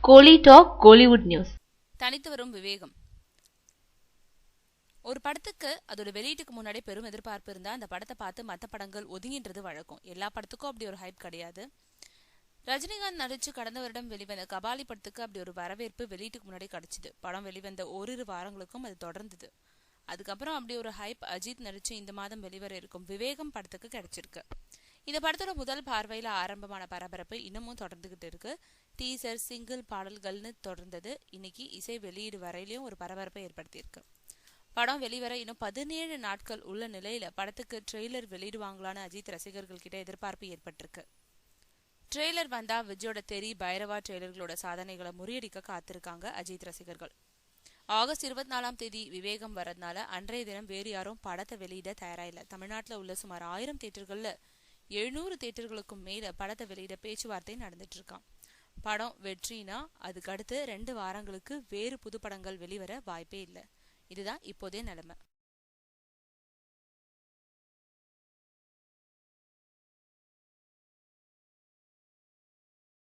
கோலி talk Kollywood news. தனித்து வரும் விவேகம். ஒரு படத்துக்கு அதோட வெளியீட்டுக்கு முன்னாடி பெரும் எதிர்பார்ப்பு இருந்தா அந்த படத்தை பார்த்து மற்ற படங்கள் ஒதுங்கின்றது வழக்கம். எல்லா படத்துக்கும் அப்படி ஒரு ஹைப் கிடையாது. ரஜினிகாந்த் நடிச்சு கடந்த வருடம் வெளிவந்த கபாலி படத்துக்கு அப்படி ஒரு வரவேற்பு வெளியீட்டுக்கு முன்னாடி கிடைச்சிது. படம் வெளிவந்த ஓரிரு வாரங்களுக்கும் அது தொடர்ந்தது. அதுக்கப்புறம் அப்படி ஒரு ஹைப் அஜித் நடிச்சு இந்த மாதம் வெளிவர இருக்கும் விவேகம் படத்துக்கு கிடைச்சிருக்கு. இந்த படத்தோட முதல் பார்வையில ஆரம்பமான பரபரப்பு இன்னமும் தொடர்ந்துகிட்டு இருக்கு. டீசர், சிங்கிள் பாடல்கள்னு தொடர்ந்தது. இன்னைக்கு இசை வெளியீடு வரையிலையும் ஒரு பரபரப்பை ஏற்படுத்தியிருக்கு. படம் வெளிவர இன்னும் 17 நாட்கள் உள்ள நிலையில படத்துக்கு ட்ரெய்லர் வெளியிடுவாங்களான்னு அஜித் ரசிகர்கள் கிட்ட எதிர்பார்ப்பு ஏற்பட்டிருக்கு. ட்ரெய்லர் வந்தா விஜயோட தெரி, பைரவா ட்ரெய்லர்களோட சாதனைகளை முறியடிக்க காத்திருக்காங்க அஜித் ரசிகர்கள். ஆகஸ்ட் 24 விவேகம் வரதுனால அன்றைய தினம் வேறு யாரும் படத்தை வெளியிட தயாராயில்ல. தமிழ்நாட்டில் உள்ள சுமார் 1000 தியேட்டர்கள்ல 700 தியேட்டர்களுக்கும் மேல படத்தை வெளியிட பேச்சுவார்த்தை நடந்துட்டு இருக்கான். படம் வெற்றினா அதுக்கு அடுத்து 2 வாரங்களுக்கு வேறு புது படங்கள் வெளிவர வாய்ப்பே இல்லை. இதுதான் இப்போதைய நிலைமை.